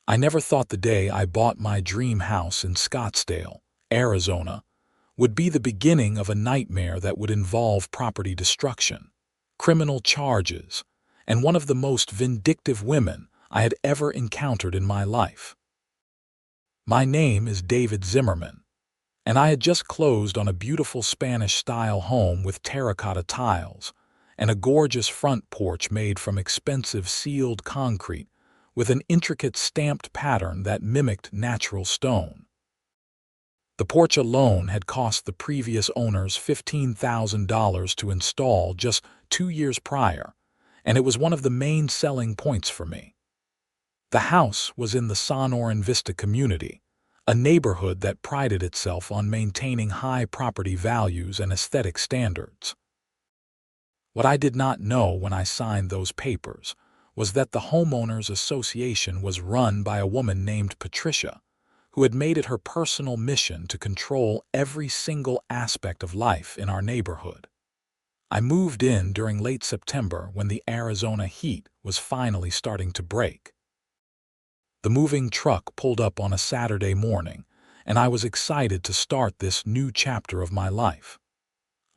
I never thought the day I bought my dream house in Scottsdale, Arizona, would be the beginning of a nightmare that would involve property destruction, criminal charges, and one of the most vindictive women I had ever encountered in my life. My name is David Zimmerman, and I had just closed on a beautiful Spanish-style home with terracotta tiles and a gorgeous front porch made from expensive sealed concrete with an intricate stamped pattern that mimicked natural stone. The porch alone had cost the previous owners $15,000 to install just 2 years prior, and it was one of the main selling points for me. The house was in the Sonoran Vista community, a neighborhood that prided itself on maintaining high property values and aesthetic standards. What I did not know when I signed those papers was that the homeowners association was run by a woman named Patricia, who had made it her personal mission to control every single aspect of life in our neighborhood. I moved in during late September when the Arizona heat was finally starting to break. The moving truck pulled up on a Saturday morning, and I was excited to start this new chapter of my life.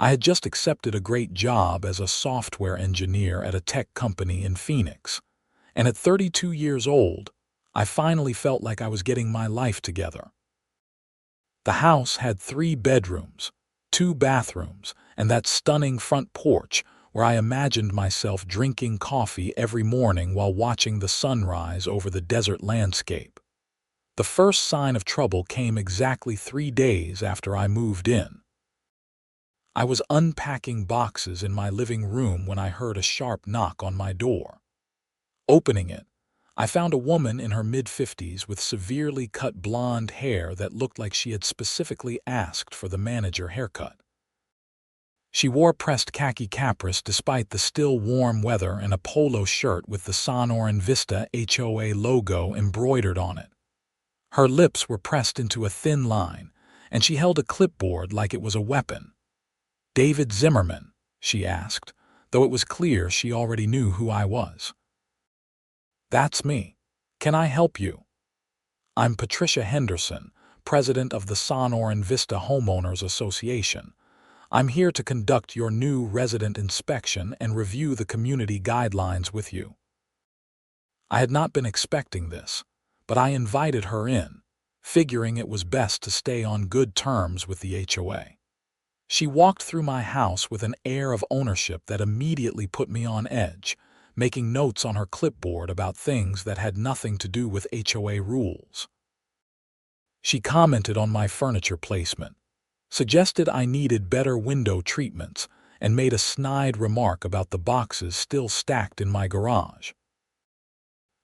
I had just accepted a great job as a software engineer at a tech company in Phoenix, and at 32 years old, I finally felt like I was getting my life together. The house had 3 bedrooms, 2 bathrooms, and that stunning front porch where I imagined myself drinking coffee every morning while watching the sunrise over the desert landscape. The first sign of trouble came exactly 3 days after I moved in. I was unpacking boxes in my living room when I heard a sharp knock on my door. Opening it, I found a woman in her mid-50s with severely cut blonde hair that looked like she had specifically asked for the manager haircut. She wore pressed khaki capris despite the still warm weather and a polo shirt with the Sonoran Vista HOA logo embroidered on it. Her lips were pressed into a thin line, and she held a clipboard like it was a weapon. "David Zimmerman?" she asked, though it was clear she already knew who I was. "That's me. Can I help you?" "I'm Patricia Henderson, president of the Sonoran Vista Homeowners Association. I'm here to conduct your new resident inspection and review the community guidelines with you." I had not been expecting this, but I invited her in, figuring it was best to stay on good terms with the HOA. She walked through my house with an air of ownership that immediately put me on edge, making notes on her clipboard about things that had nothing to do with HOA rules. She commented on my furniture placement, suggested I needed better window treatments, and made a snide remark about the boxes still stacked in my garage.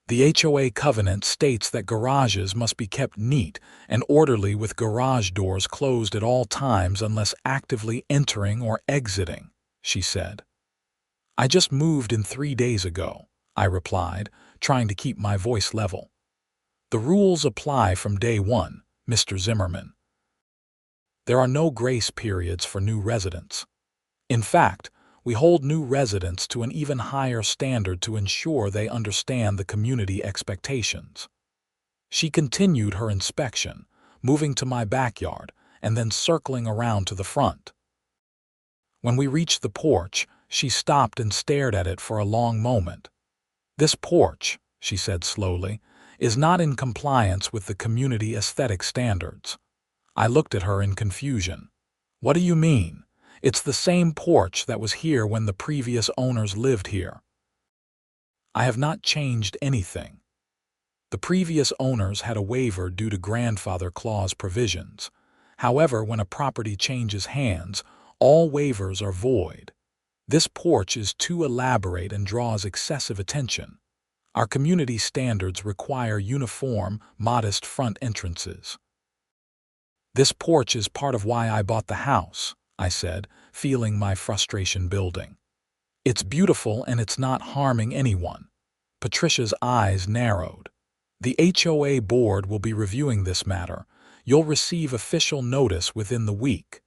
The HOA covenant states that garages must be kept neat and orderly with garage doors closed at all times unless actively entering or exiting, she said. "I just moved in 3 days ago," I replied, trying to keep my voice level. "The rules apply from day one, Mr. Zimmerman. There are no grace periods for new residents. In fact, we hold new residents to an even higher standard to ensure they understand the community expectations." She continued her inspection, moving to my backyard and then circling around to the front. When we reached the porch, she stopped and stared at it for a long moment. "This porch," she said slowly, "is not in compliance with the community aesthetic standards." I looked at her in confusion. "What do you mean? It's the same porch that was here when the previous owners lived here." "I have not changed anything. The previous owners had a waiver due to grandfather clause provisions. However, when a property changes hands, all waivers are void. This porch is too elaborate and draws excessive attention. Our community standards require uniform, modest front entrances." "This porch is part of why I bought the house," I said, feeling my frustration building. "It's beautiful and it's not harming anyone." Patricia's eyes narrowed. "The HOA board will be reviewing this matter. You'll receive official notice within the week.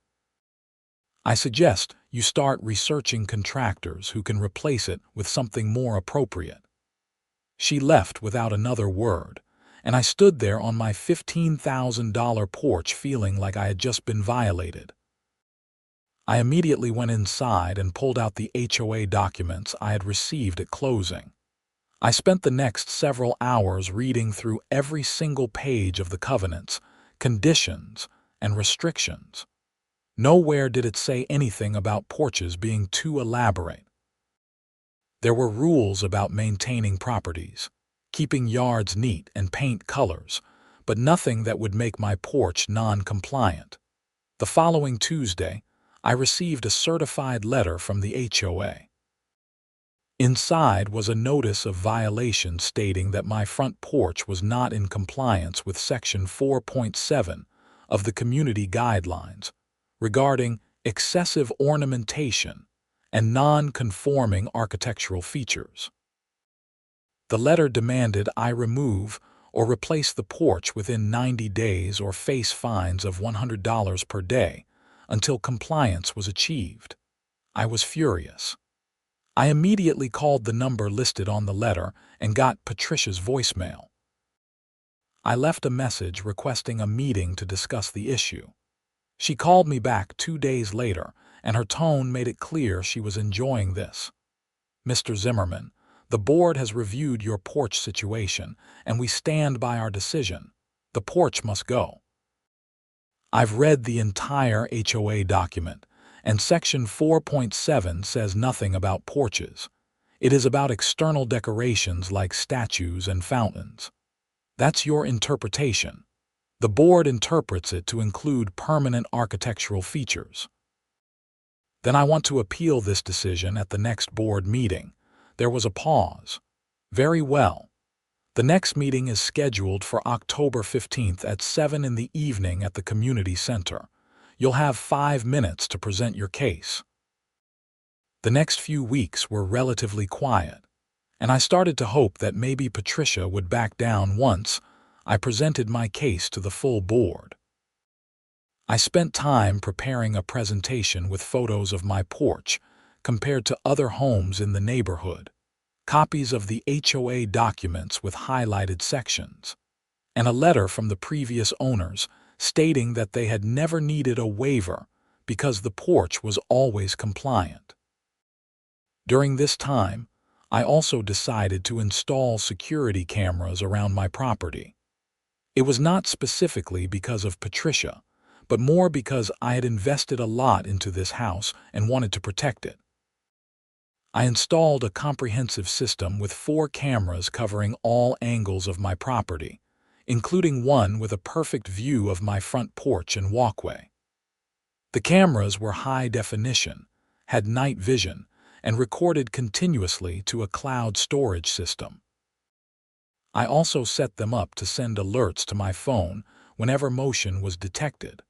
I suggest you start researching contractors who can replace it with something more appropriate." She left without another word, and I stood there on my $15,000 porch feeling like I had just been violated. I immediately went inside and pulled out the HOA documents I had received at closing. I spent the next several hours reading through every single page of the covenants, conditions, and restrictions. Nowhere did it say anything about porches being too elaborate. There were rules about maintaining properties, keeping yards neat and paint colors, but nothing that would make my porch non-compliant. The following Tuesday, I received a certified letter from the HOA. Inside was a notice of violation stating that my front porch was not in compliance with Section 4.7 of the Community Guidelines regarding excessive ornamentation and non-conforming architectural features. The letter demanded I remove or replace the porch within 90 days or face fines of $100 per day until compliance was achieved. I was furious. I immediately called the number listed on the letter and got Patricia's voicemail. I left a message requesting a meeting to discuss the issue. She called me back 2 days later, and her tone made it clear she was enjoying this. "Mr. Zimmerman, the board has reviewed your porch situation, and we stand by our decision. The porch must go." I've read the entire HOA document, and Section 4.7 says nothing about porches. It is about external decorations like statues and fountains. That's your interpretation. The board interprets it to include permanent architectural features. Then I want to appeal this decision at the next board meeting. There was a pause. Very well. The next meeting is scheduled for October 15th at 7 in the evening at the community center. You'll have 5 minutes to present your case. The next few weeks were relatively quiet, and I started to hope that maybe Patricia would back down once I presented my case to the full board. I spent time preparing a presentation with photos of my porch compared to other homes in the neighborhood, copies of the HOA documents with highlighted sections, and a letter from the previous owners stating that they had never needed a waiver because the porch was always compliant. During this time, I also decided to install security cameras around my property. It was not specifically because of Patricia, but more because I had invested a lot into this house and wanted to protect it. I installed a comprehensive system with 4 cameras covering all angles of my property, including one with a perfect view of my front porch and walkway. The cameras were high definition, had night vision, and recorded continuously to a cloud storage system. I also set them up to send alerts to my phone whenever motion was detected.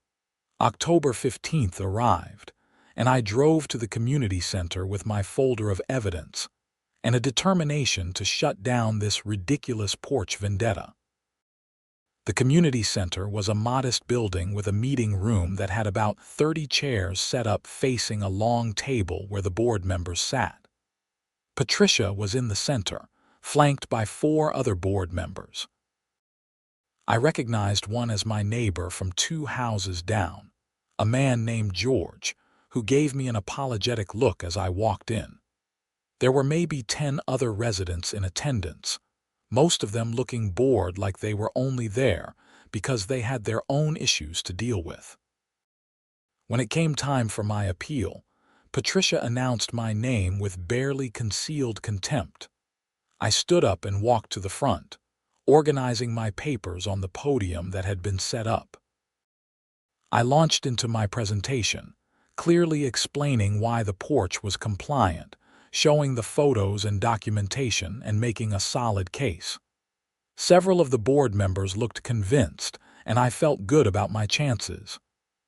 October 15th arrived, and I drove to the community center with my folder of evidence and a determination to shut down this ridiculous porch vendetta. The community center was a modest building with a meeting room that had about 30 chairs set up facing a long table where the board members sat. Patricia was in the center, flanked by 4 other board members. I recognized one as my neighbor from 2 houses down, a man named George, who gave me an apologetic look as I walked in. There were maybe 10 other residents in attendance, most of them looking bored like they were only there because they had their own issues to deal with. When it came time for my appeal, Patricia announced my name with barely concealed contempt. I stood up and walked to the front, organizing my papers on the podium that had been set up. I launched into my presentation, clearly explaining why the porch was compliant, showing the photos and documentation and making a solid case. Several of the board members looked convinced, and I felt good about my chances.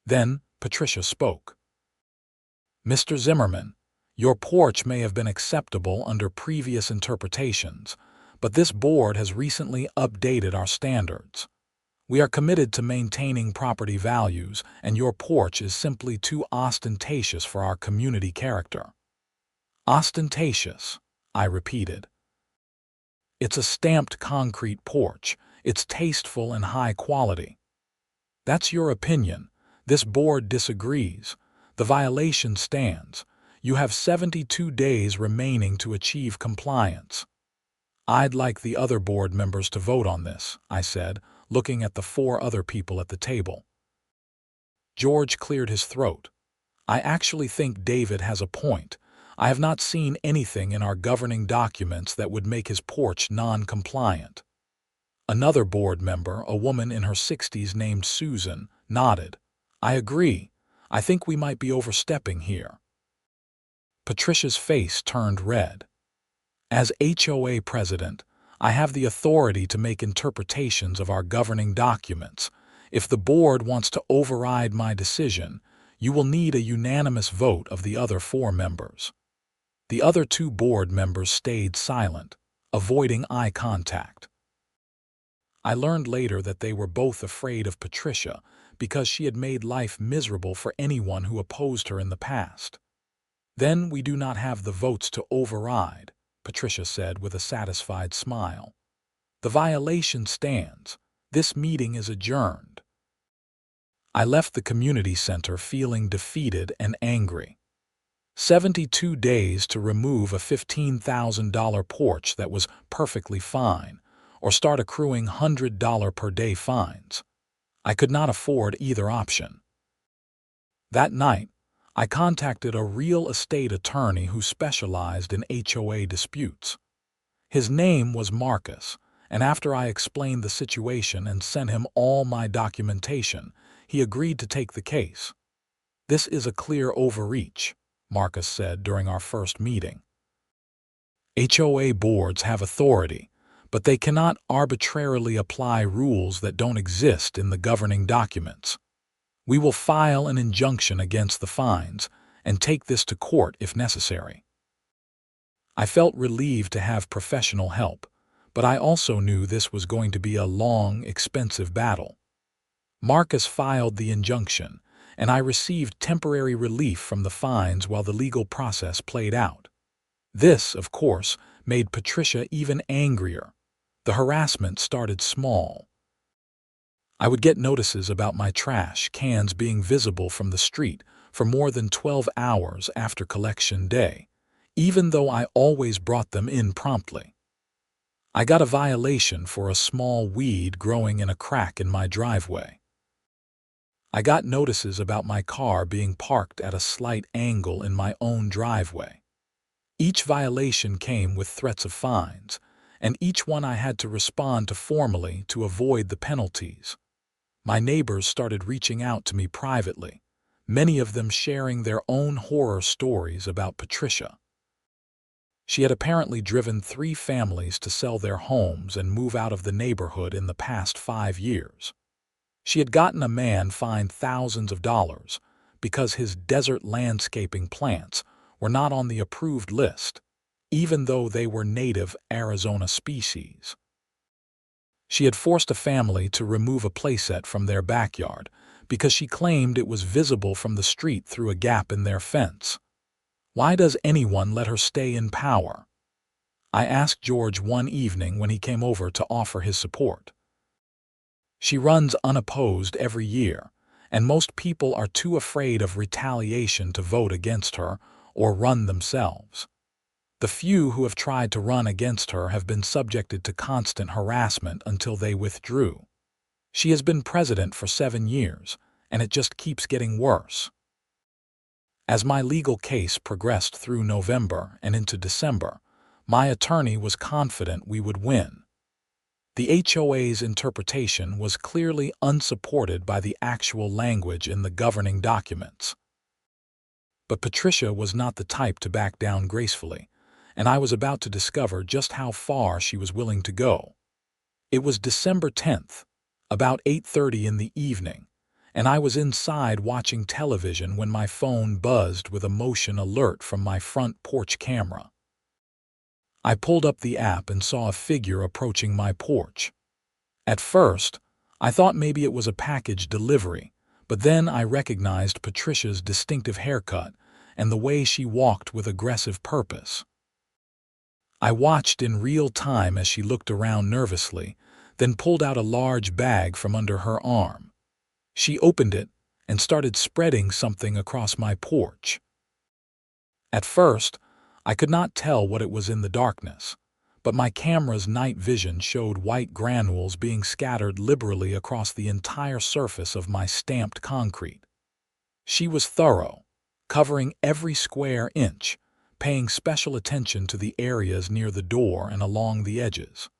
Then Patricia spoke. "Mr. Zimmerman, your porch may have been acceptable under previous interpretations, but this board has recently updated our standards. We are committed to maintaining property values, and your porch is simply too ostentatious for our community character." "Ostentatious," I repeated. "It's a stamped concrete porch. It's tasteful and high quality. That's your opinion. This board disagrees. The violation stands. You have 72 days remaining to achieve compliance. I'd like the other board members to vote on this, I said, looking at the 4 other people at the table. George cleared his throat. I actually think David has a point. I have not seen anything in our governing documents that would make his porch non-compliant. Another board member, a woman in her 60s named Susan, nodded. I agree. I think we might be overstepping here. Patricia's face turned red. As HOA president, I have the authority to make interpretations of our governing documents. If the board wants to override my decision, you will need a unanimous vote of the other 4 members. The other 2 board members stayed silent, avoiding eye contact. I learned later that they were both afraid of Patricia because she had made life miserable for anyone who opposed her in the past. Then we do not have the votes to override, Patricia said with a satisfied smile. The violation stands. This meeting is adjourned. I left the community center feeling defeated and angry. 72 days to remove a $15,000 porch that was perfectly fine, or start accruing $100 per day fines. I could not afford either option. That night, I contacted a real estate attorney who specialized in HOA disputes. His name was Marcus, and after I explained the situation and sent him all my documentation, he agreed to take the case. This is a clear overreach, Marcus said during our first meeting. HOA boards have authority, but they cannot arbitrarily apply rules that don't exist in the governing documents. We will file an injunction against the fines and take this to court if necessary. I felt relieved to have professional help, but I also knew this was going to be a long, expensive battle. Marcus filed the injunction, and I received temporary relief from the fines while the legal process played out. This, of course, made Patricia even angrier. The harassment started small. I would get notices about my trash cans being visible from the street for more than 12 hours after collection day, even though I always brought them in promptly. I got a violation for a small weed growing in a crack in my driveway. I got notices about my car being parked at a slight angle in my own driveway. Each violation came with threats of fines, and each one I had to respond to formally to avoid the penalties. My neighbors started reaching out to me privately, many of them sharing their own horror stories about Patricia. She had apparently driven 3 families to sell their homes and move out of the neighborhood in the past 5 years. She had gotten a man fined thousands of dollars because his desert landscaping plants were not on the approved list, even though they were native Arizona species. She had forced a family to remove a playset from their backyard because she claimed it was visible from the street through a gap in their fence. Why does anyone let her stay in power? I asked George one evening when he came over to offer his support. She runs unopposed every year, and most people are too afraid of retaliation to vote against her or run themselves. The few who have tried to run against her have been subjected to constant harassment until they withdrew. She has been president for 7 years, and it just keeps getting worse. As my legal case progressed through November and into December, my attorney was confident we would win. The HOA's interpretation was clearly unsupported by the actual language in the governing documents. But Patricia was not the type to back down gracefully, and I was about to discover just how far she was willing to go. It was December 10th, about 8:30 in the evening, and I was inside watching television when my phone buzzed with a motion alert from my front porch camera. I pulled up the app and saw a figure approaching my porch. At first, I thought maybe it was a package delivery, but then I recognized Patricia's distinctive haircut and the way she walked with aggressive purpose. I watched in real time as she looked around nervously, then pulled out a large bag from under her arm. She opened it and started spreading something across my porch. At first, I could not tell what it was in the darkness, but my camera's night vision showed white granules being scattered liberally across the entire surface of my stamped concrete. She was thorough, covering every square inch, paying special attention to the areas near the door and along the edges.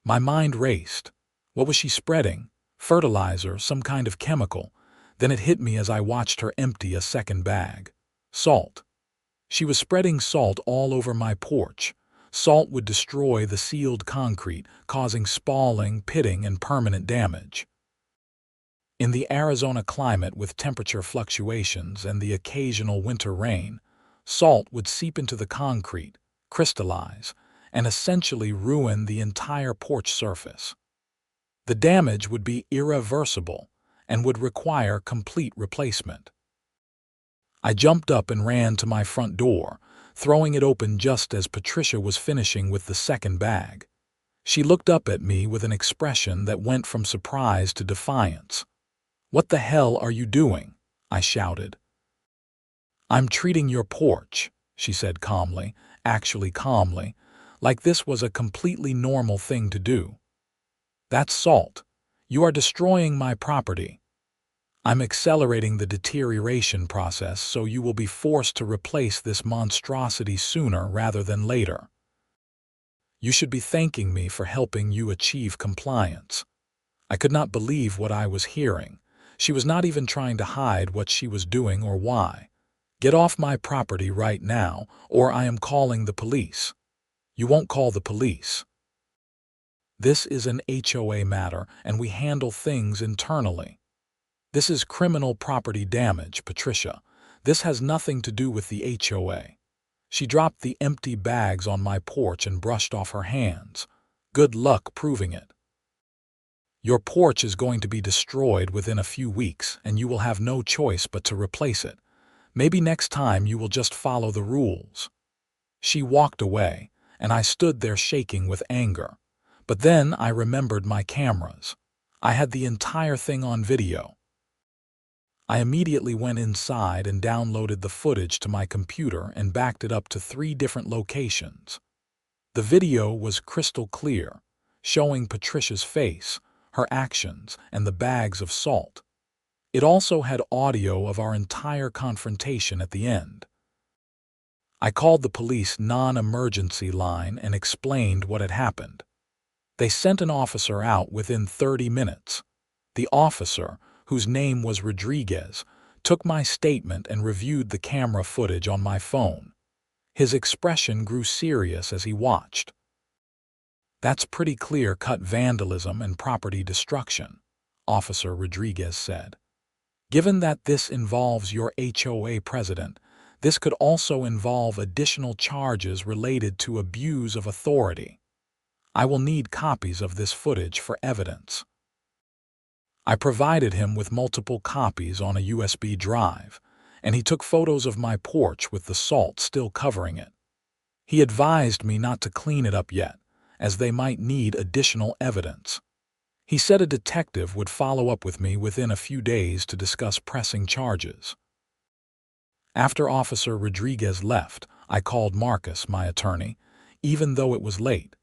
My mind raced. What was she spreading? Fertilizer, some kind of chemical. Then it hit me as I watched her empty a second bag. Salt. She was spreading salt all over my porch. Salt would destroy the sealed concrete, causing spalling, pitting, and permanent damage. In the Arizona climate with temperature fluctuations and the occasional winter rain, salt would seep into the concrete, crystallize, and essentially ruin the entire porch surface. The damage would be irreversible and would require complete replacement. I jumped up and ran to my front door, throwing it open just as Patricia was finishing with the second bag. She looked up at me with an expression that went from surprise to defiance. "What the hell are you doing?" I shouted. "I'm treating your porch," she said calmly, actually calmly, like this was a completely normal thing to do. "That's salt. You are destroying my property. I'm accelerating the deterioration process, so you will be forced to replace this monstrosity sooner rather than later. You should be thanking me for helping you achieve compliance." I could not believe what I was hearing. She was not even trying to hide what she was doing or why. "Get off my property right now, or I am calling the police." "You won't call the police. This is an HOA matter, and we handle things internally. This is criminal property damage, Patricia. This has nothing to do with the HOA." She dropped the empty bags on my porch and brushed off her hands. "Good luck proving it. Your porch is going to be destroyed within a few weeks, and you will have no choice but to replace it. Maybe next time you will just follow the rules." She walked away, and I stood there shaking with anger. But then I remembered my cameras. I had the entire thing on video. I immediately went inside and downloaded the footage to my computer and backed it up to 3 different locations. The video was crystal clear, showing Patricia's face, her actions, and the bags of salt. It also had audio of our entire confrontation at the end. I called the police non-emergency line and explained what had happened. They sent an officer out within 30 minutes. The officer, whose name was Rodriguez, took my statement and reviewed the camera footage on my phone. His expression grew serious as he watched. "That's pretty clear-cut vandalism and property destruction," Officer Rodriguez said. "Given that this involves your HOA president, this could also involve additional charges related to abuse of authority. I will need copies of this footage for evidence." I provided him with multiple copies on a USB drive, and he took photos of my porch with the salt still covering it. He advised me not to clean it up yet, as they might need additional evidence. He said a detective would follow up with me within a few days to discuss pressing charges. After Officer Rodriguez left, I called Marcus, my attorney, even though it was late.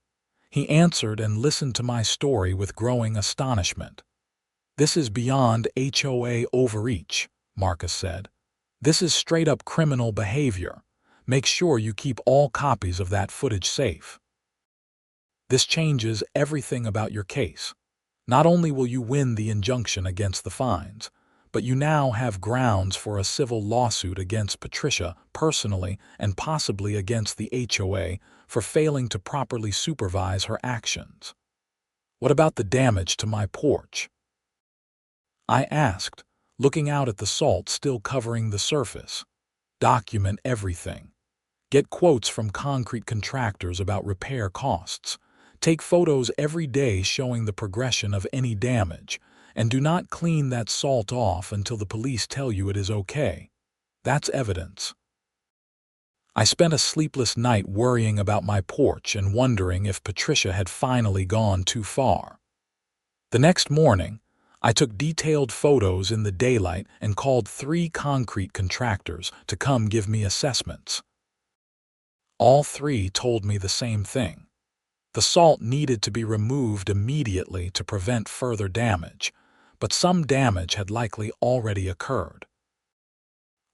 He answered and listened to my story with growing astonishment. "This is beyond HOA overreach," Marcus said. "This is straight-up criminal behavior. Make sure you keep all copies of that footage safe. This changes everything about your case. Not only will you win the injunction against the fines, but you now have grounds for a civil lawsuit against Patricia personally and possibly against the HOA for failing to properly supervise her actions." "What about the damage to my porch?" I asked, looking out at the salt still covering the surface. "Document everything. Get quotes from concrete contractors about repair costs. Take photos every day showing the progression of any damage, and do not clean that salt off until the police tell you it is okay. That's evidence." I spent a sleepless night worrying about my porch and wondering if Patricia had finally gone too far. The next morning, I took detailed photos in the daylight and called 3 concrete contractors to come give me assessments. All 3 told me the same thing. The salt needed to be removed immediately to prevent further damage, but some damage had likely already occurred.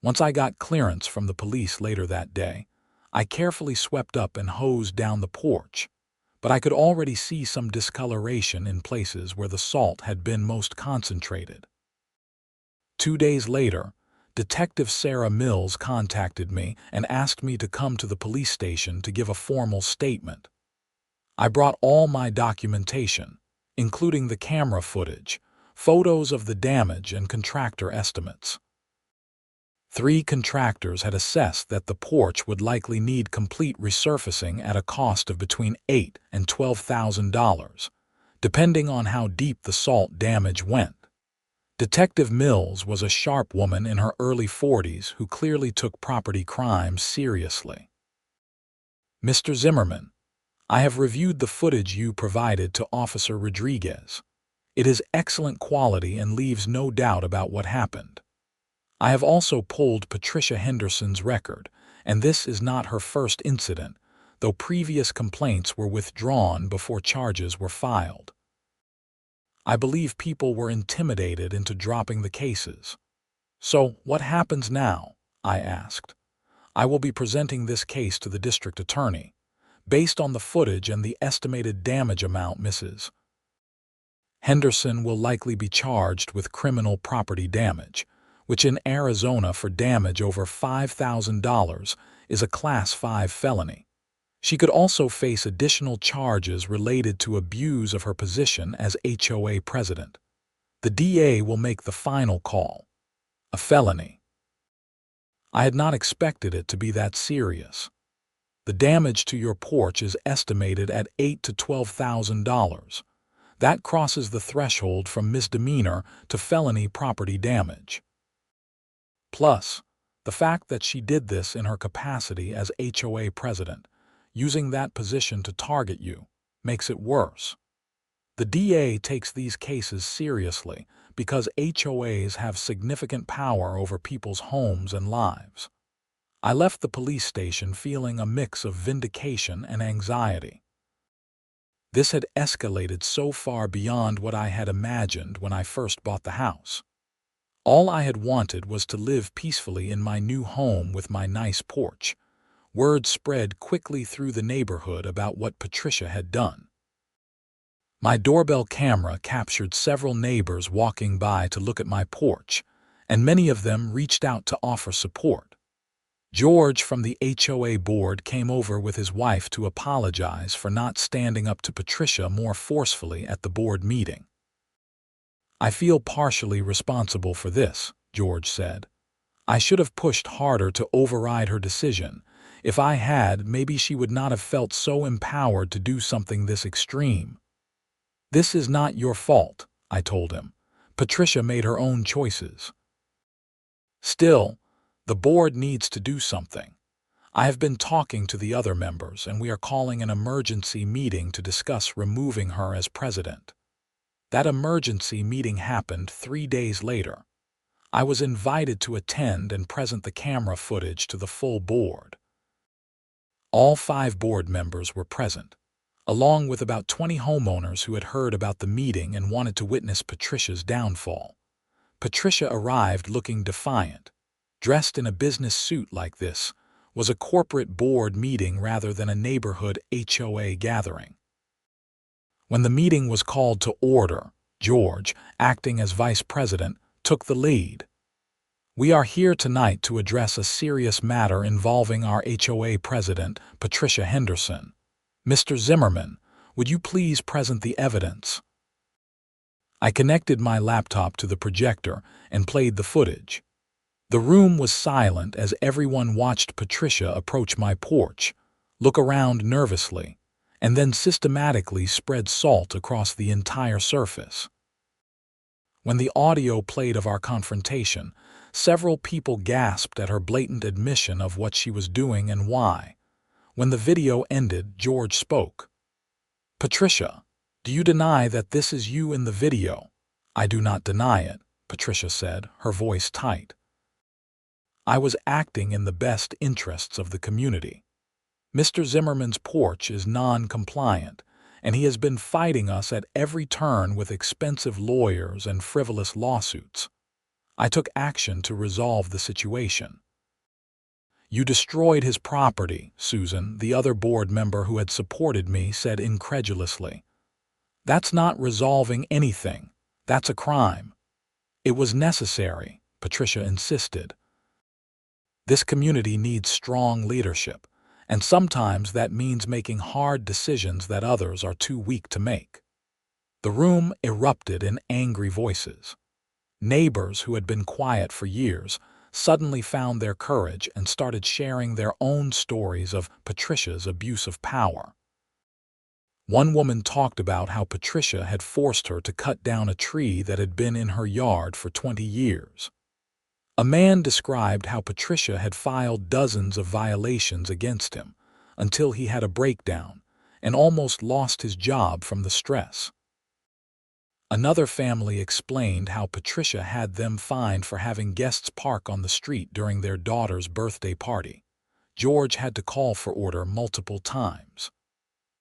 Once I got clearance from the police later that day, I carefully swept up and hosed down the porch, but I could already see some discoloration in places where the salt had been most concentrated. 2 days later, Detective Sarah Mills contacted me and asked me to come to the police station to give a formal statement. I brought all my documentation, including the camera footage, photos of the damage and contractor estimates. 3 contractors had assessed that the porch would likely need complete resurfacing at a cost of between $8,000 and $12,000, depending on how deep the salt damage went. Detective Mills was a sharp woman in her early 40s who clearly took property crimes seriously. "Mr. Zimmerman, I have reviewed the footage you provided to Officer Rodriguez. It is excellent quality and leaves no doubt about what happened. I have also pulled Patricia Henderson's record, and this is not her first incident, though previous complaints were withdrawn before charges were filed. I believe people were intimidated into dropping the cases. So, what happens now?" I asked. "I will be presenting this case to the district attorney. Based on the footage and the estimated damage amount, Mrs. Henderson will likely be charged with criminal property damage, which in Arizona for damage over $5,000 is a Class 5 felony. She could also face additional charges related to abuse of her position as HOA president. The DA will make the final call. A felony." I had not expected it to be that serious. "The damage to your porch is estimated at $8,000 to $12,000. That crosses the threshold from misdemeanor to felony property damage. Plus, the fact that she did this in her capacity as HOA president, using that position to target you, makes it worse. The DA takes these cases seriously because HOAs have significant power over people's homes and lives." I left the police station feeling a mix of vindication and anxiety. This had escalated so far beyond what I had imagined when I first bought the house. All I had wanted was to live peacefully in my new home with my nice porch. Word spread quickly through the neighborhood about what Patricia had done. My doorbell camera captured several neighbors walking by to look at my porch, and many of them reached out to offer support. George from the HOA board came over with his wife to apologize for not standing up to Patricia more forcefully at the board meeting. "I feel partially responsible for this," George said. "I should have pushed harder to override her decision. If I had, maybe she would not have felt so empowered to do something this extreme." "This is not your fault," I told him. "Patricia made her own choices. Still, the board needs to do something. I have been talking to the other members, and we are calling an emergency meeting to discuss removing her as president." That emergency meeting happened 3 days later. I was invited to attend and present the camera footage to the full board. All 5 board members were present, along with about 20 homeowners who had heard about the meeting and wanted to witness Patricia's downfall. Patricia arrived looking defiant. Dressed in a business suit like this was a corporate board meeting rather than a neighborhood HOA gathering. When the meeting was called to order, George, acting as vice president, took the lead. "We are here tonight to address a serious matter involving our HOA president, Patricia Henderson. Mr. Zimmerman, would you please present the evidence?" I connected my laptop to the projector and played the footage. The room was silent as everyone watched Patricia approach my porch, look around nervously, and then systematically spread salt across the entire surface. When the audio played of our confrontation, Several people gasped at her blatant admission of what she was doing and why. When the video ended, George spoke. "Patricia, do you deny that this is you in the video?" "I do not deny it," Patricia said, her voice tight. "I was acting in the best interests of the community. Mr. Zimmerman's porch is non-compliant, and he has been fighting us at every turn with expensive lawyers and frivolous lawsuits. I took action to resolve the situation." "You destroyed his property," Susan, the other board member who had supported me, said incredulously. "That's not resolving anything. That's a crime." "It was necessary," Patricia insisted. "This community needs strong leadership, and sometimes that means making hard decisions that others are too weak to make." The room erupted in angry voices. Neighbors who had been quiet for years suddenly found their courage and started sharing their own stories of Patricia's abuse of power. One woman talked about how Patricia had forced her to cut down a tree that had been in her yard for 20 years. A man described how Patricia had filed dozens of violations against him until he had a breakdown and almost lost his job from the stress. Another family explained how Patricia had them fined for having guests park on the street during their daughter's birthday party. George had to call for order multiple times.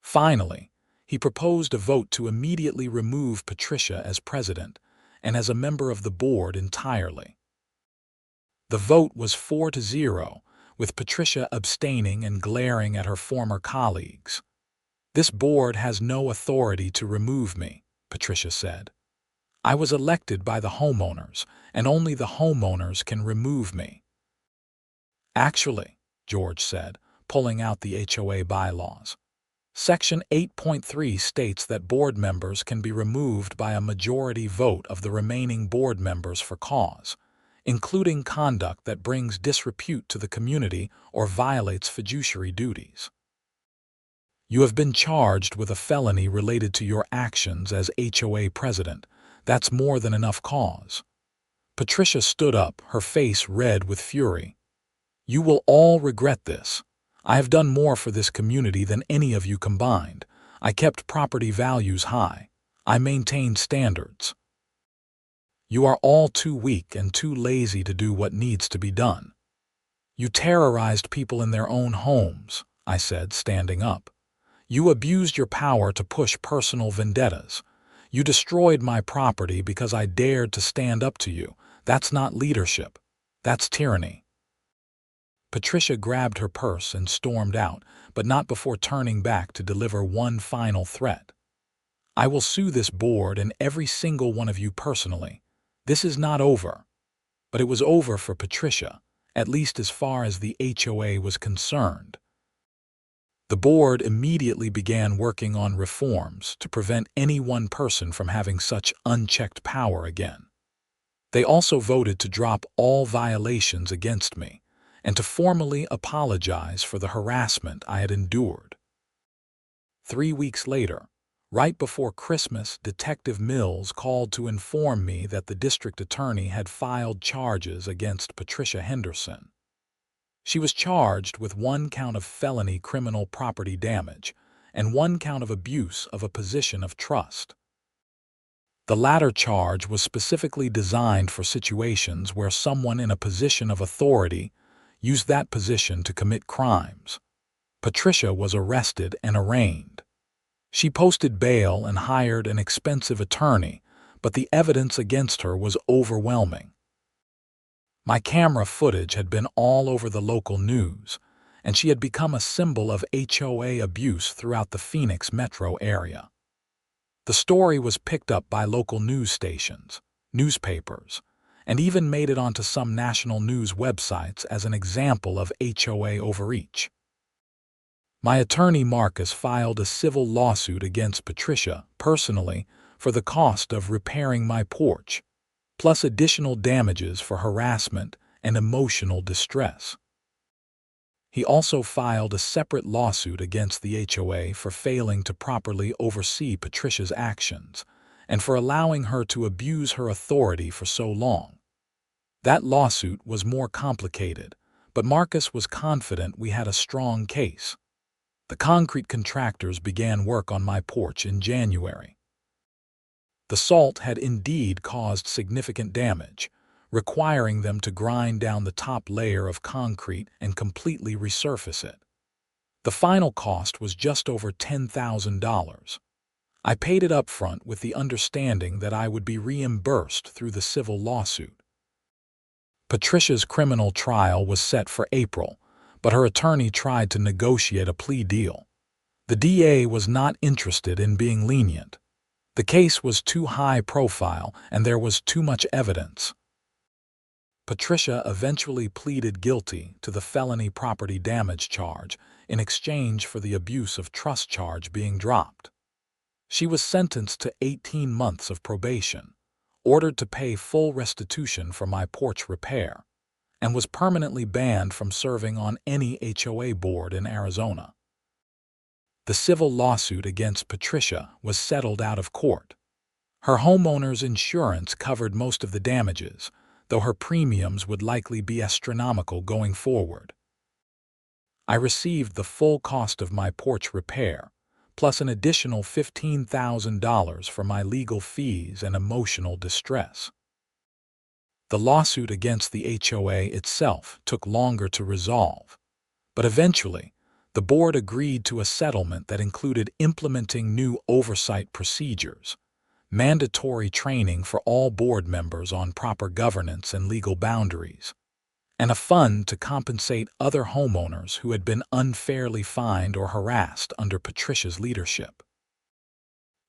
Finally, he proposed a vote to immediately remove Patricia as president and as a member of the board entirely. The vote was 4-0, with Patricia abstaining and glaring at her former colleagues. "This board has no authority to remove me," Patricia said. "I was elected by the homeowners, and only the homeowners can remove me." "Actually," George said, pulling out the HOA bylaws, Section 8.3 states that board members can be removed by a majority vote of the remaining board members for cause, including conduct that brings disrepute to the community or violates fiduciary duties. "You have been charged with a felony related to your actions as HOA president. That's more than enough cause." Patricia stood up, her face red with fury. "You will all regret this. I have done more for this community than any of you combined. I kept property values high. I maintained standards. You are all too weak and too lazy to do what needs to be done. You terrorized people in their own homes," I said, standing up. "You abused your power to push personal vendettas. You destroyed my property because I dared to stand up to you. That's not leadership. That's tyranny." Patricia grabbed her purse and stormed out, but not before turning back to deliver one final threat. "I will sue this board and every single one of you personally. This is not over." But it was over for Patricia, at least as far as the HOA was concerned. The board immediately began working on reforms to prevent any one person from having such unchecked power again. They also voted to drop all violations against me and to formally apologize for the harassment I had endured. 3 weeks later, right before Christmas, Detective Mills called to inform me that the district attorney had filed charges against Patricia Henderson. She was charged with 1 count of felony criminal property damage and 1 count of abuse of a position of trust. The latter charge was specifically designed for situations where someone in a position of authority used that position to commit crimes. Patricia was arrested and arraigned. She posted bail and hired an expensive attorney, but the evidence against her was overwhelming. My camera footage had been all over the local news, and she had become a symbol of HOA abuse throughout the Phoenix metro area. The story was picked up by local news stations, newspapers, and even made it onto some national news websites as an example of HOA overreach. My attorney Marcus filed a civil lawsuit against Patricia personally for the cost of repairing my porch, plus additional damages for harassment and emotional distress. He also filed a separate lawsuit against the HOA for failing to properly oversee Patricia's actions and for allowing her to abuse her authority for so long. That lawsuit was more complicated, but Marcus was confident we had a strong case. The concrete contractors began work on my porch in January. The salt had indeed caused significant damage, requiring them to grind down the top layer of concrete and completely resurface it. The final cost was just over $10,000. I paid it up front with the understanding that I would be reimbursed through the civil lawsuit. Patricia's criminal trial was set for April, but her attorney tried to negotiate a plea deal. The DA was not interested in being lenient. The case was too high profile and there was too much evidence. Patricia eventually pleaded guilty to the felony property damage charge in exchange for the abuse of trust charge being dropped. She was sentenced to 18 months of probation, ordered to pay full restitution for my porch repair, and was permanently banned from serving on any HOA board in Arizona. The civil lawsuit against Patricia was settled out of court. Her homeowner's insurance covered most of the damages, though her premiums would likely be astronomical going forward. I received the full cost of my porch repair, plus an additional $15,000 for my legal fees and emotional distress. The lawsuit against the HOA itself took longer to resolve, but eventually, the board agreed to a settlement that included implementing new oversight procedures, mandatory training for all board members on proper governance and legal boundaries, and a fund to compensate other homeowners who had been unfairly fined or harassed under Patricia's leadership.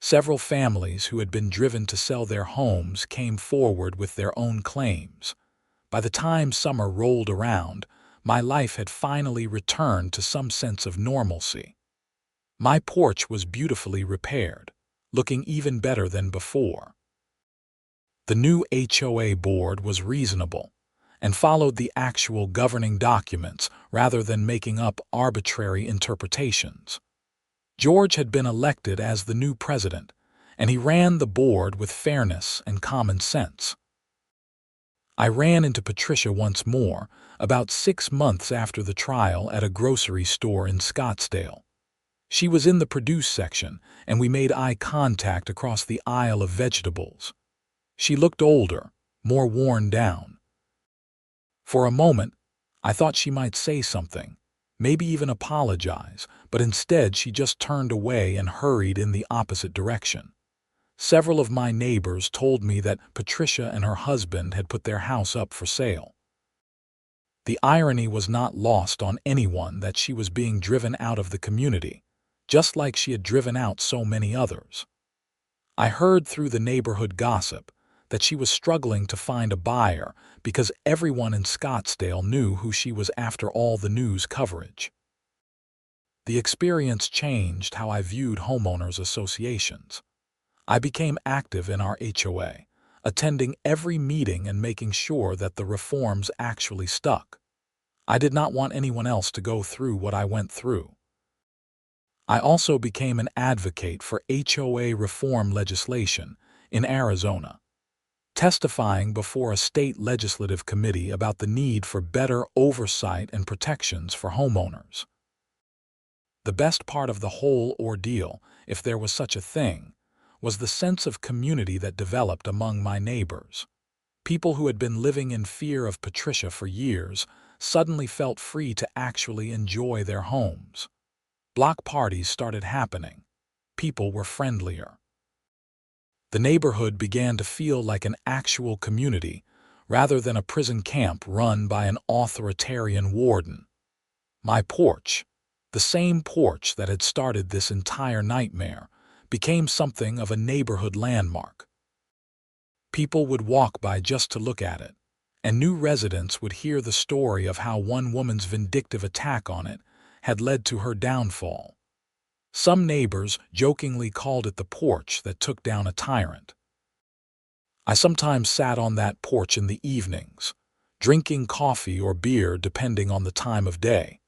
Several families who had been driven to sell their homes came forward with their own claims. By the time summer rolled around, my life had finally returned to some sense of normalcy. My porch was beautifully repaired, looking even better than before. The new HOA board was reasonable and followed the actual governing documents rather than making up arbitrary interpretations. George had been elected as the new president, and he ran the board with fairness and common sense. I ran into Patricia once more, about 6 months after the trial at a grocery store in Scottsdale. She was in the produce section, and we made eye contact across the aisle of vegetables. She looked older, more worn down. For a moment, I thought she might say something, maybe even apologize, but instead she just turned away and hurried in the opposite direction. Several of my neighbors told me that Patricia and her husband had put their house up for sale. The irony was not lost on anyone that she was being driven out of the community, just like she had driven out so many others. I heard through the neighborhood gossip that she was struggling to find a buyer because everyone in Scottsdale knew who she was after all the news coverage. The experience changed how I viewed homeowners associations. I became active in our HOA, attending every meeting and making sure that the reforms actually stuck. I did not want anyone else to go through what I went through. I also became an advocate for HOA reform legislation in Arizona, testifying before a state legislative committee about the need for better oversight and protections for homeowners. The best part of the whole ordeal, if there was such a thing, was the sense of community that developed among my neighbors. People who had been living in fear of Patricia for years suddenly felt free to actually enjoy their homes. Block parties started happening. People were friendlier. The neighborhood began to feel like an actual community rather than a prison camp run by an authoritarian warden. My porch, the same porch that had started this entire nightmare, became something of a neighborhood landmark. People would walk by just to look at it, and new residents would hear the story of how one woman's vindictive attack on it had led to her downfall. Some neighbors jokingly called it the porch that took down a tyrant. I sometimes sat on that porch in the evenings, drinking coffee or beer depending on the time of day,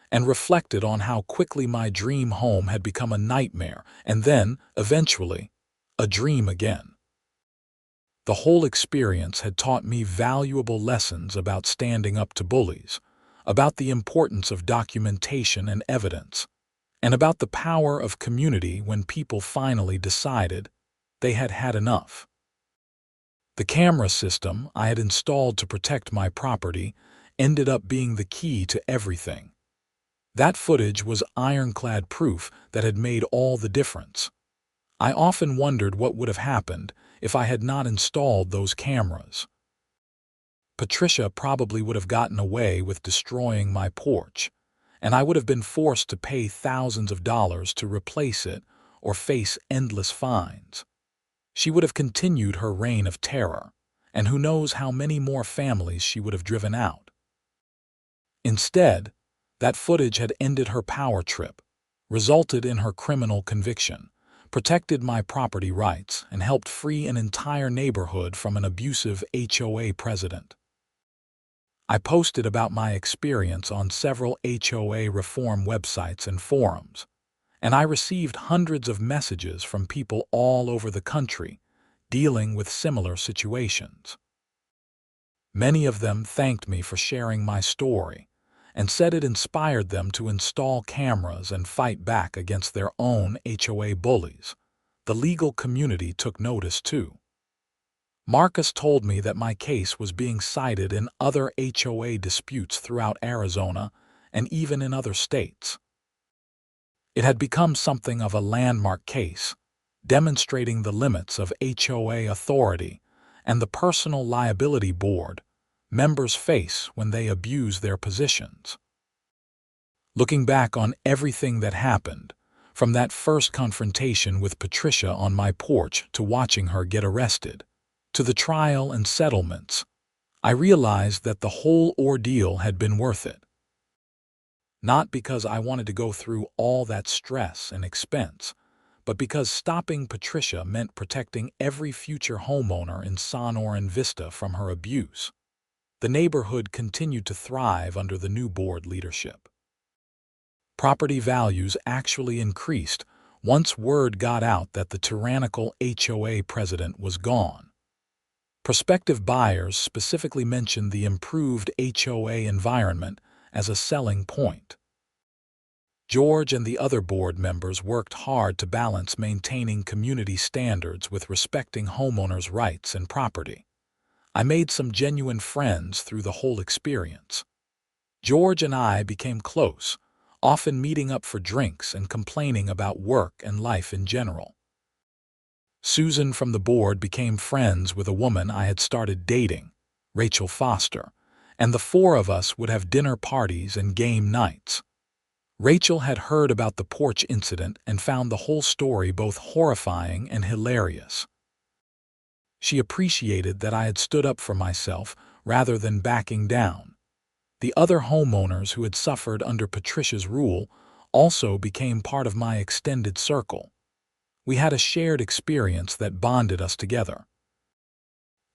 and reflected on how quickly my dream home had become a nightmare and then, eventually, a dream again. The whole experience had taught me valuable lessons about standing up to bullies, about the importance of documentation and evidence, and about the power of community when people finally decided they had had enough. The camera system I had installed to protect my property ended up being the key to everything. That footage was ironclad proof that had made all the difference. I often wondered what would have happened if I had not installed those cameras. Patricia probably would have gotten away with destroying my porch, and I would have been forced to pay thousands of dollars to replace it or face endless fines. She would have continued her reign of terror, and who knows how many more families she would have driven out. Instead, that footage had ended her power trip, resulted in her criminal conviction, protected my property rights, and helped free an entire neighborhood from an abusive HOA president. I posted about my experience on several HOA reform websites and forums, and I received hundreds of messages from people all over the country dealing with similar situations. Many of them thanked me for sharing my story and said it inspired them to install cameras and fight back against their own HOA bullies. The legal community took notice too. Marcus told me that my case was being cited in other HOA disputes throughout Arizona and even in other states. It had become something of a landmark case, demonstrating the limits of HOA authority and the personal liability board members face when they abuse their positions. Looking back on everything that happened, from that first confrontation with Patricia on my porch to watching her get arrested, to the trial and settlements, I realized that the whole ordeal had been worth it. Not because I wanted to go through all that stress and expense, but because stopping Patricia meant protecting every future homeowner in Sonoran Vista from her abuse. The neighborhood continued to thrive under the new board leadership. Property values actually increased once word got out that the tyrannical HOA president was gone. Prospective buyers specifically mentioned the improved HOA environment as a selling point. George and the other board members worked hard to balance maintaining community standards with respecting homeowners' rights and property. I made some genuine friends through the whole experience. George and I became close, often meeting up for drinks and complaining about work and life in general. Susan from the board became friends with a woman I had started dating, Rachel Foster, and the four of us would have dinner parties and game nights. Rachel had heard about the porch incident and found the whole story both horrifying and hilarious. She appreciated that I had stood up for myself rather than backing down. The other homeowners who had suffered under Patricia's rule also became part of my extended circle. We had a shared experience that bonded us together.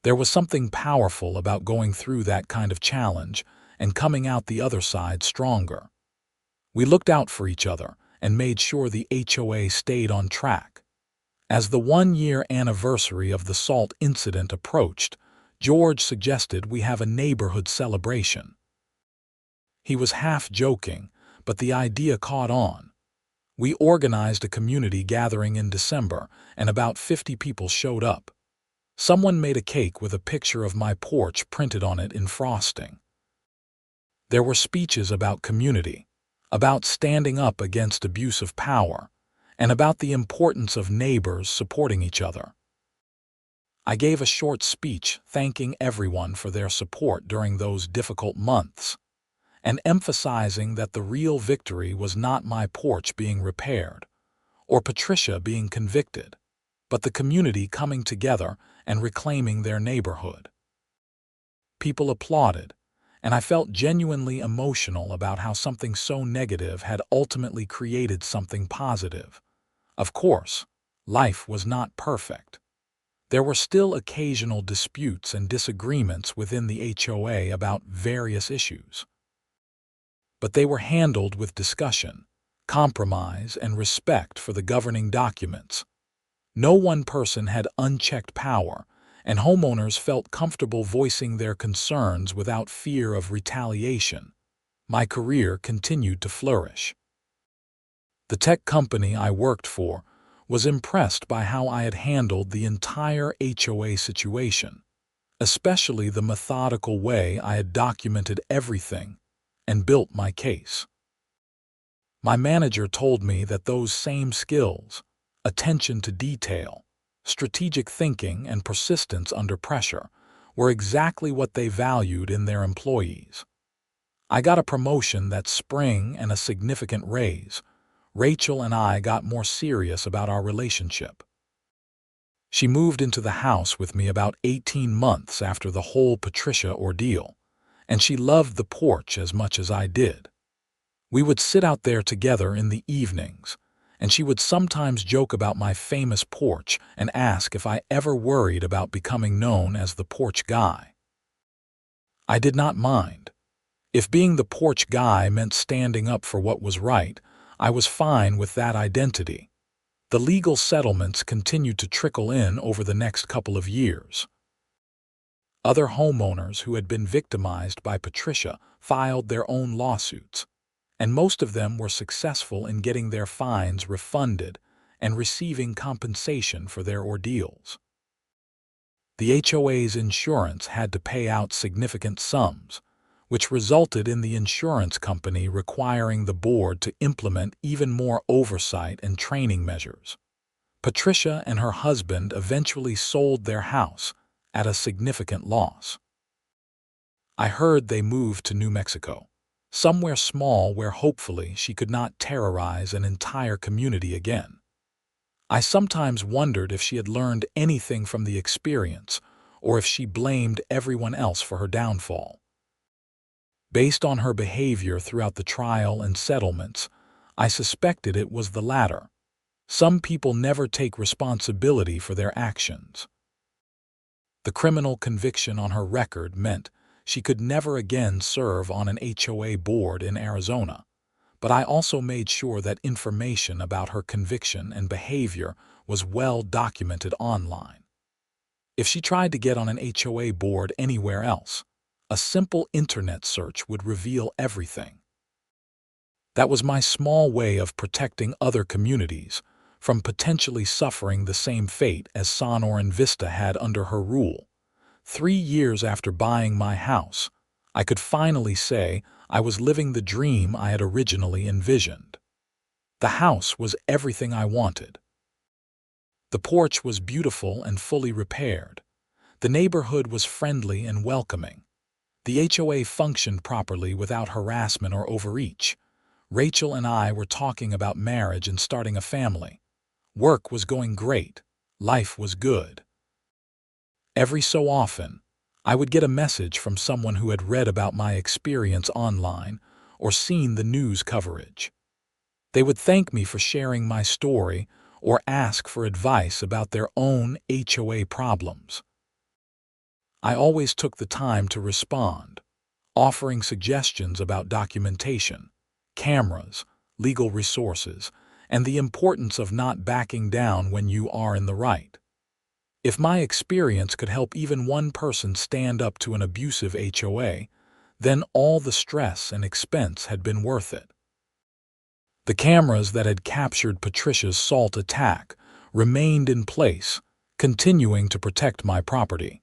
There was something powerful about going through that kind of challenge and coming out the other side stronger. We looked out for each other and made sure the HOA stayed on track. As the one-year anniversary of the salt incident approached, George suggested we have a neighborhood celebration. He was half joking, but the idea caught on. We organized a community gathering in December, and about 50 people showed up. Someone made a cake with a picture of my porch printed on it in frosting. There were speeches about community, about standing up against abuse of power, and about the importance of neighbors supporting each other. I gave a short speech thanking everyone for their support during those difficult months, and emphasizing that the real victory was not my porch being repaired, or Patricia being convicted, but the community coming together and reclaiming their neighborhood. People applauded, and I felt genuinely emotional about how something so negative had ultimately created something positive. Of course, life was not perfect. There were still occasional disputes and disagreements within the HOA about various issues. But they were handled with discussion, compromise, and respect for the governing documents. No one person had unchecked power, and homeowners felt comfortable voicing their concerns without fear of retaliation, my career continued to flourish. The tech company I worked for was impressed by how I had handled the entire HOA situation, especially the methodical way I had documented everything and built my case. My manager told me that those same skills, attention to detail, strategic thinking, and persistence under pressure, were exactly what they valued in their employees. I got a promotion that spring and a significant raise. Rachel and I got more serious about our relationship. She moved into the house with me about 18 months after the whole Patricia ordeal, and she loved the porch as much as I did. We would sit out there together in the evenings, and she would sometimes joke about my famous porch and ask if I ever worried about becoming known as the porch guy. I did not mind. If being the porch guy meant standing up for what was right, I was fine with that identity. The legal settlements continued to trickle in over the next couple of years. Other homeowners who had been victimized by Patricia filed their own lawsuits, and most of them were successful in getting their fines refunded and receiving compensation for their ordeals. The HOA's insurance had to pay out significant sums, which resulted in the insurance company requiring the board to implement even more oversight and training measures. Patricia and her husband eventually sold their house at a significant loss. I heard they moved to New Mexico, somewhere small where hopefully she could not terrorize an entire community again. I sometimes wondered if she had learned anything from the experience or if she blamed everyone else for her downfall. Based on her behavior throughout the trial and settlements, I suspected it was the latter. Some people never take responsibility for their actions. The criminal conviction on her record meant she could never again serve on an HOA board in Arizona, but I also made sure that information about her conviction and behavior was well documented online. If she tried to get on an HOA board anywhere else, a simple internet search would reveal everything. That was my small way of protecting other communities from potentially suffering the same fate as Sonor and Vista had under her rule. 3 years after buying my house, I could finally say I was living the dream I had originally envisioned. The house was everything I wanted. The porch was beautiful and fully repaired. The neighborhood was friendly and welcoming. The HOA functioned properly without harassment or overreach. Rachel and I were talking about marriage and starting a family. Work was going great. Life was good. Every so often, I would get a message from someone who had read about my experience online or seen the news coverage. They would thank me for sharing my story or ask for advice about their own HOA problems. I always took the time to respond, offering suggestions about documentation, cameras, legal resources, and the importance of not backing down when you are in the right. If my experience could help even one person stand up to an abusive HOA, then all the stress and expense had been worth it. The cameras that had captured Patricia's assault attack remained in place, continuing to protect my property.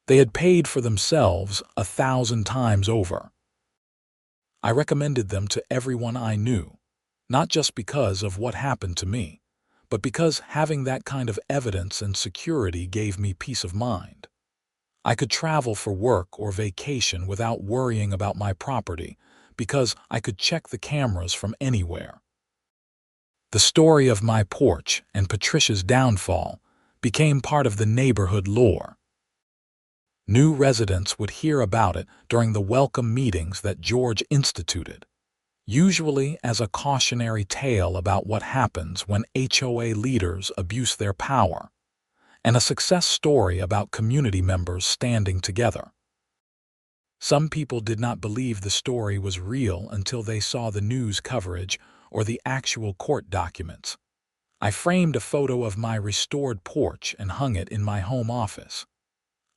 They had paid for themselves 1,000 times over. I recommended them to everyone I knew, not just because of what happened to me, but because having that kind of evidence and security gave me peace of mind. I could travel for work or vacation without worrying about my property because I could check the cameras from anywhere. The story of my porch and Patricia's downfall became part of the neighborhood lore. New residents would hear about it during the welcome meetings that George instituted, usually as a cautionary tale about what happens when HOA leaders abuse their power, and a success story about community members standing together. Some people did not believe the story was real until they saw the news coverage or the actual court documents. I framed a photo of my restored porch and hung it in my home office.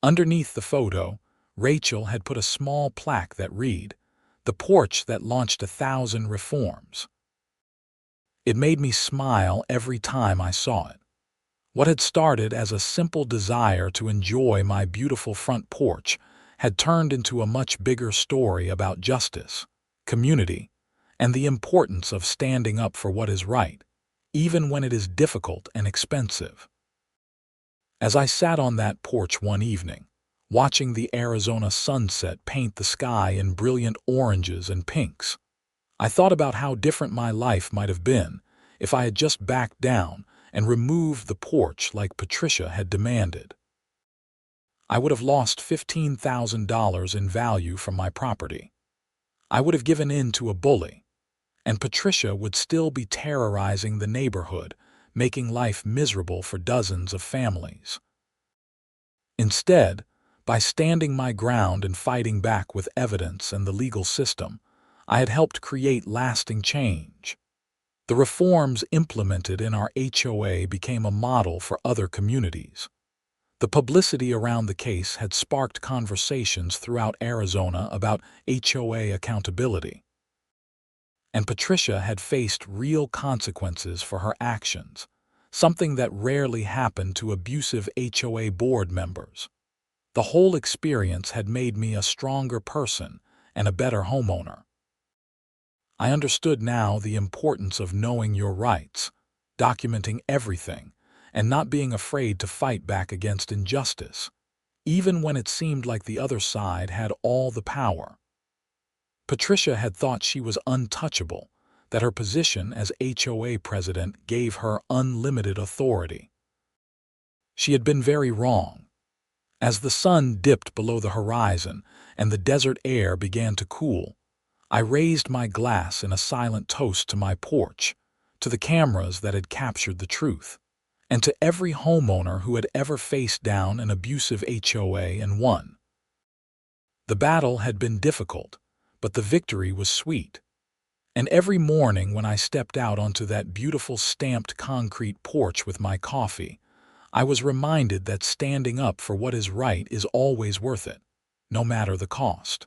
Underneath the photo, Rachel had put a small plaque that read, "The porch that launched 1,000 reforms." It made me smile every time I saw it. What had started as a simple desire to enjoy my beautiful front porch had turned into a much bigger story about justice, community, and the importance of standing up for what is right, even when it is difficult and expensive. As I sat on that porch one evening, watching the Arizona sunset paint the sky in brilliant oranges and pinks, I thought about how different my life might have been if I had just backed down and removed the porch like Patricia had demanded. I would have lost $15,000 in value from my property. I would have given in to a bully, and Patricia would still be terrorizing the neighborhood, making life miserable for dozens of families. Instead, by standing my ground and fighting back with evidence and the legal system, I had helped create lasting change. The reforms implemented in our HOA became a model for other communities. The publicity around the case had sparked conversations throughout Arizona about HOA accountability. And Patricia had faced real consequences for her actions, something that rarely happened to abusive HOA board members. The whole experience had made me a stronger person and a better homeowner. I understood now the importance of knowing your rights, documenting everything, and not being afraid to fight back against injustice, even when it seemed like the other side had all the power. Patricia had thought she was untouchable, that her position as HOA president gave her unlimited authority. She had been very wrong. As the sun dipped below the horizon and the desert air began to cool, I raised my glass in a silent toast to my porch, to the cameras that had captured the truth, and to every homeowner who had ever faced down an abusive HOA and won. The battle had been difficult, but the victory was sweet. And every morning when I stepped out onto that beautiful stamped concrete porch with my coffee, I was reminded that standing up for what is right is always worth it, no matter the cost.